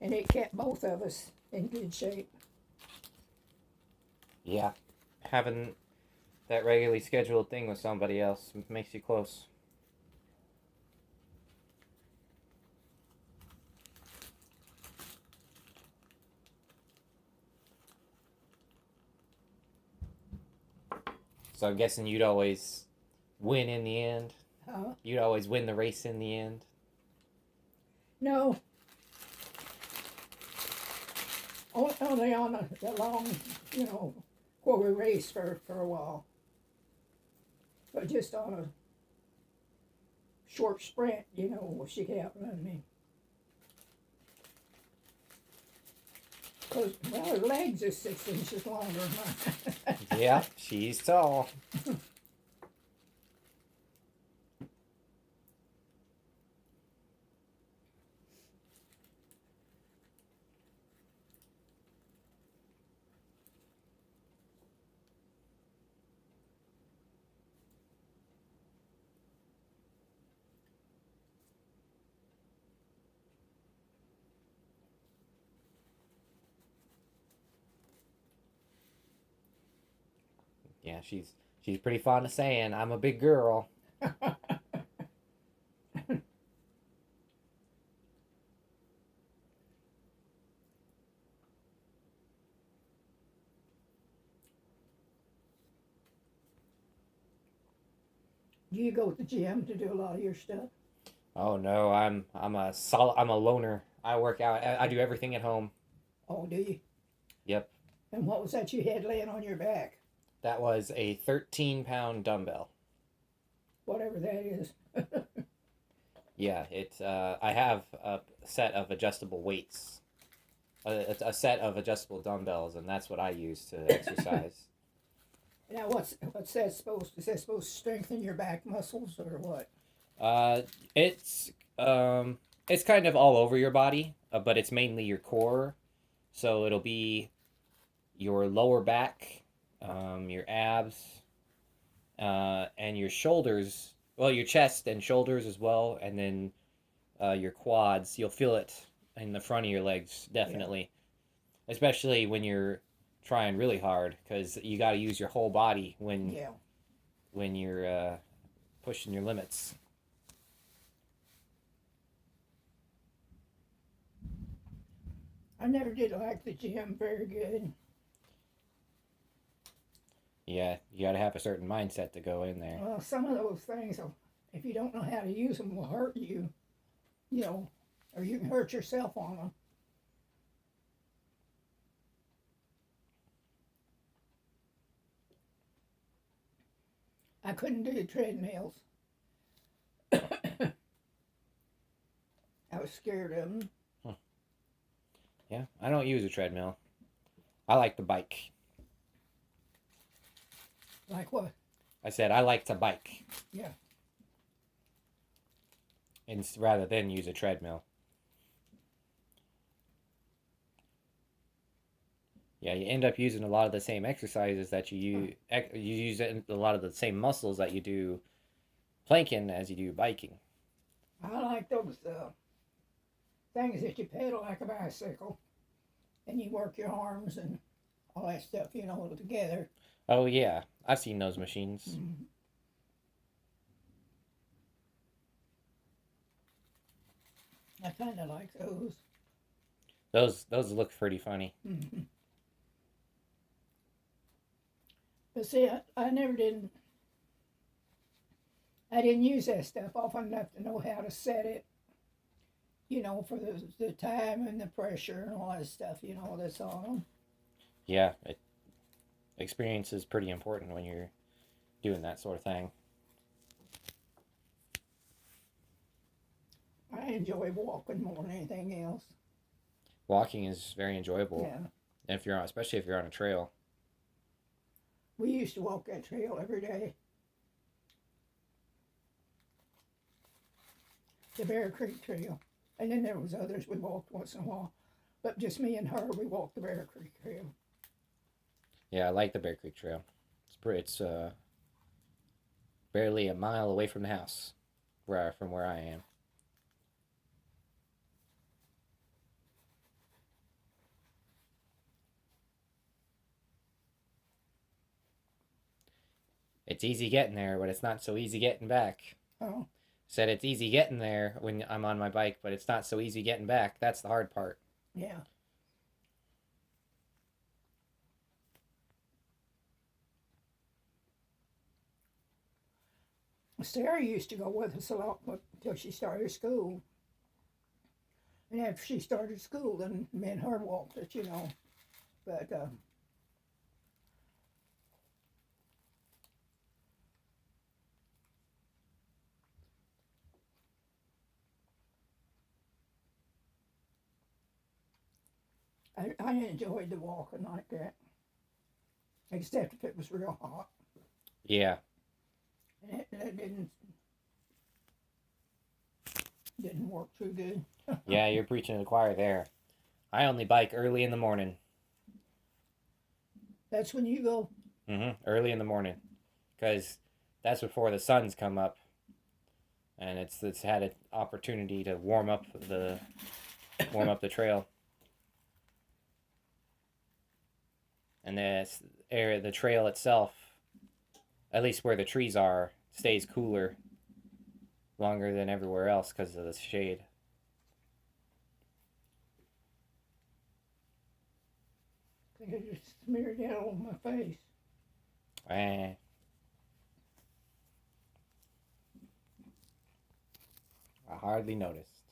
and it kept both of us in good shape. Yeah, having that regularly scheduled thing with somebody else makes you close. So I'm guessing you'd always win in the end. Huh? You'd always win the race in the end. No, only on the long, where we raced for a while, but just on a short sprint, she kept running me. Because, well, her legs are 6 inches longer than mine. Yeah, she's tall. Yeah, she's pretty fond of saying, "I'm a big girl." Do you go to the gym to do a lot of your stuff? Oh no, I'm a loner. I work out. I do everything at home. Oh, do you? Yep. And what was that you had laying on your back? That was a 13-pound dumbbell. Whatever that is. Yeah, I have a set of adjustable weights, a set of adjustable dumbbells, and that's what I use to exercise. Now, what's that supposed? Is that supposed to strengthen your back muscles or what? Uh, it's it's kind of all over your body, but it's mainly your core. So it'll be your lower back, your abs, and your shoulders. Well, your chest and shoulders as well, and then your quads. You'll feel it in the front of your legs, Yeah. definitely, especially when you're trying really hard, because you got to use your whole body Yeah. when you're pushing your limits. I never did like the gym very good. Yeah, you got to have a certain mindset to go in there. Well, some of those things, if you don't know how to use them, will hurt you, you know, or you can hurt yourself on them. I couldn't do treadmills. I was scared of them. Huh. Yeah, I don't use a treadmill. I like the bike. Like what? I said I like to bike, Yeah. and rather than use a treadmill. Yeah, you end up using a lot of the same exercises that you use a lot of the same muscles that you do planking as you do biking. I like those things that you pedal like a bicycle and you work your arms and all that stuff, together. Oh yeah, I've seen those machines. Mm-hmm. I kind of like those. Those look pretty funny. Mm-hmm. But see, I never didn't. I didn't use that stuff often enough to know how to set it. For the time and the pressure and all that stuff. That's on them. Yeah, experience is pretty important when you're doing that sort of thing. I enjoy walking more than anything else. Walking is very enjoyable Yeah, if you're on, especially if you're on a trail. we used to walk that trail every day. The Bear Creek Trail. And then there was others we walked once in a while. But just me and her, we walked the Bear Creek Trail. Yeah, I like the Bear Creek Trail. It's barely a mile away from the house, from where I am. It's easy getting there, but it's not so easy getting back. Oh, Said it's easy getting there when I'm on my bike, but it's not so easy getting back. That's the hard part. yeah. Sarah used to go with us a lot until she started school. And after she started school, then me and her walked it, you know. But I enjoyed the walking like that, except if it was real hot. Yeah. And it didn't work too good. Yeah, you're preaching to the choir there. I only bike early in the morning. That's when you go. Early in the morning, because that's before the sun's come up, and it's had an opportunity to warm up the trail, and the trail itself, at least where the trees are, stays cooler longer than everywhere else because of the shade. I think I just smeared that all on my face. Eh. I hardly noticed.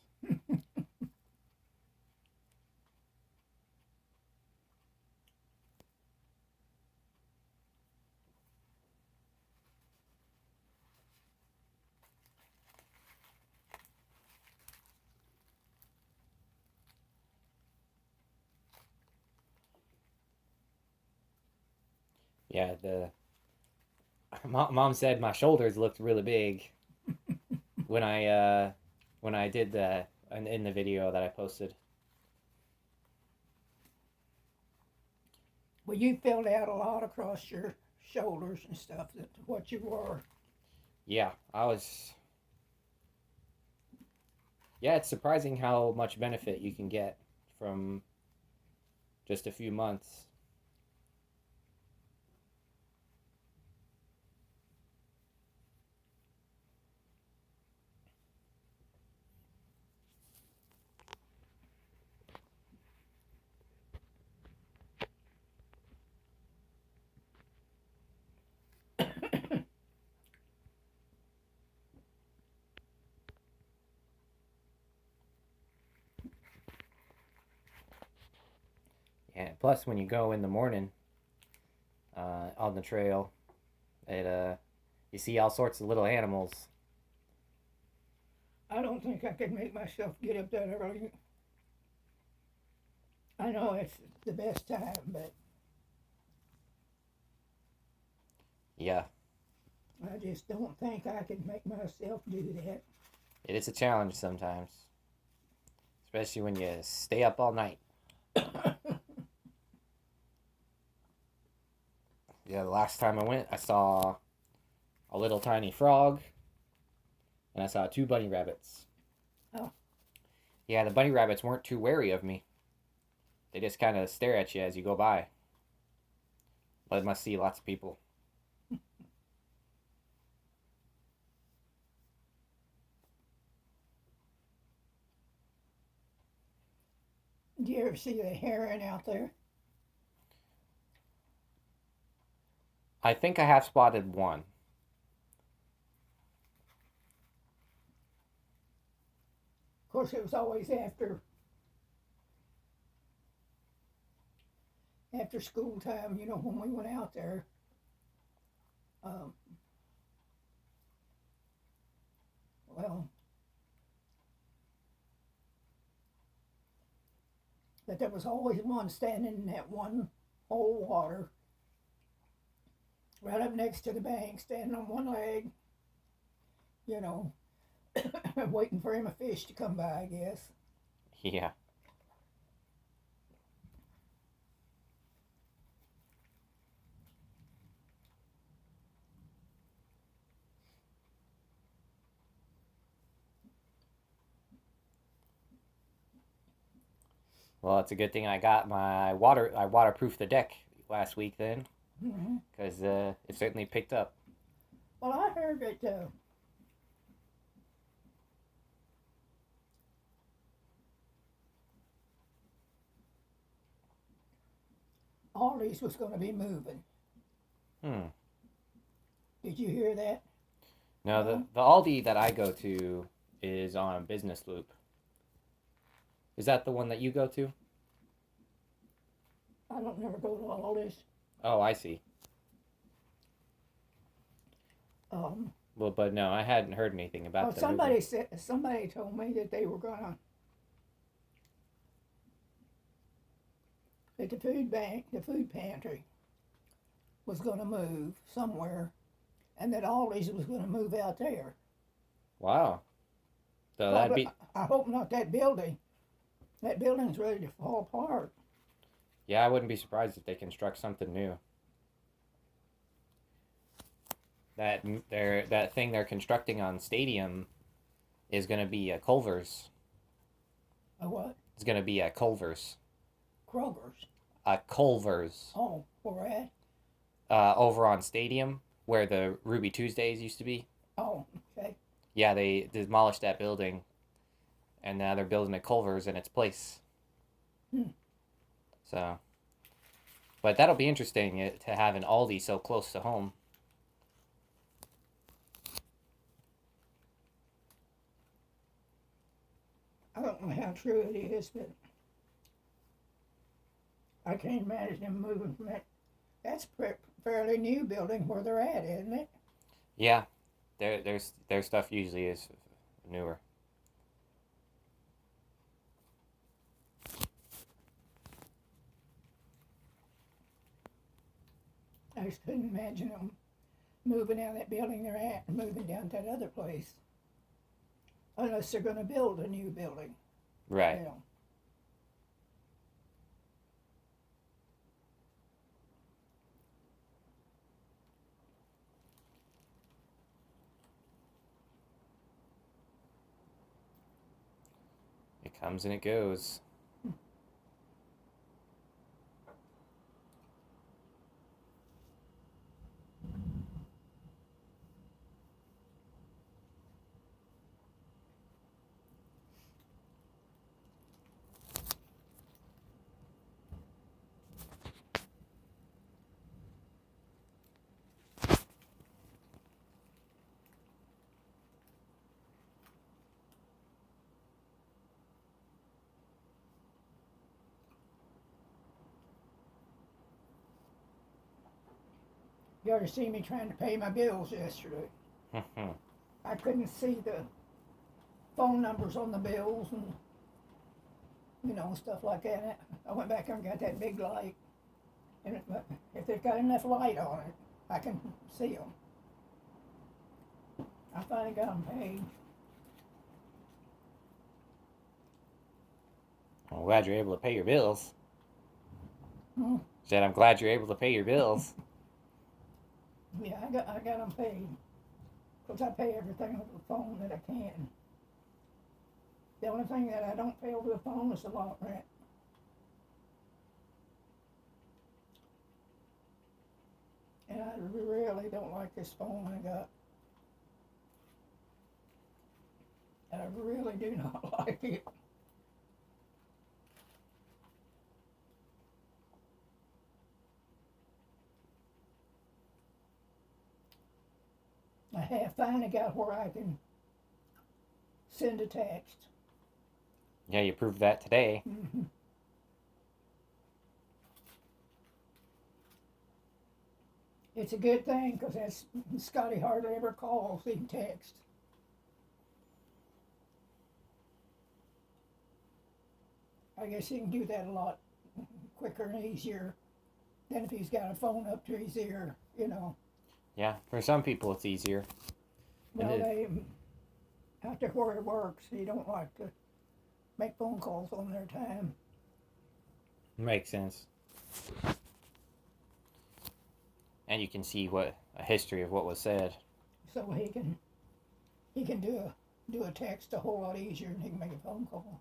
Yeah, the mom said my shoulders looked really big when I did that in the video that I posted. Well, you filled out a lot across your shoulders and stuff. That what you were. Yeah, I was. Yeah, it's surprising how much benefit you can get from just a few months. Yeah, plus when you go in the morning on the trail, you see all sorts of little animals. I don't think I could make myself get up that early. I know it's the best time, but Yeah, I just don't think I could make myself do that. it is a challenge sometimes, especially when you stay up all night. Yeah, the last time I went, I saw a little tiny frog, and I saw two bunny rabbits. Oh. Yeah, the bunny rabbits weren't too wary of me. They just kind of stare at you as you go by. But it must see lots of people. Do you ever see the heron out there? I think I have spotted one. Of course, it was always after school time. You know, when we went out there. Um, well, but there was always one standing in that one hole of water, right up next to the bank, standing on one leg. You know, waiting for him a fish to come by, I guess. Yeah. Well, it's a good thing I got my water. I waterproofed the deck last week then, Mm-hmm. because it certainly picked up. Well, I heard that Aldi's was going to be moving. Hmm. Did you hear that? No, No? the Aldi that I go to is on Business Loop. Is that the one that you go to? I don't never go to Aldi's. Oh, I see. Um, Well, but no, I hadn't heard anything about the movie. somebody told me that they were gonna that the food pantry was gonna move somewhere, and that Aldi's was gonna move out there. Wow. So that'd be I hope not that building. That building's ready to fall apart. yeah. I wouldn't be surprised if they construct something new. That thing they're constructing on Stadium is gonna be a Culver's. A what? It's gonna be a Culver's. Kroger's. A Culver's. Oh, where at? Over on Stadium where the Ruby Tuesdays used to be. Oh, okay. Yeah, they demolished that building, and now they're building a Culver's in its place. Hmm. So, but that'll be interesting to have an Aldi so close to home. I don't know how true it is, but I can't imagine them moving from that. That's a fairly new building where they're at, isn't it? Yeah, their stuff usually is newer. I just couldn't imagine them moving out of that building they're at and moving down to that other place. Unless they're going to build a new building. Right. You know. It comes and it goes. You ought to see me trying to pay my bills yesterday. I couldn't see the phone numbers on the bills and stuff like that. I went back there and got that big light, and if they've got enough light on it, I can see them. I finally got them paid. I'm glad you're able to pay your bills. Hmm. Said I'm glad you're able to pay your bills. Yeah, I got them paid. Because I pay everything over the phone that I can. The only thing that I don't pay over the phone is the lot rent. And I really don't like this phone I got. And I really do not like it. I have finally got where I can send a text. Yeah, you proved that today. Mm-hmm. It's a good thing because that's Scotty hardly ever calls, he texts. I guess he can do that a lot quicker and easier than if he's got a phone up to his ear, Yeah, for some people it's easier. Well, they, out there where it works, you don't like to make phone calls on their time. Makes sense. And you can see a history of what was said. So he can do a text a whole lot easier than he can make a phone call.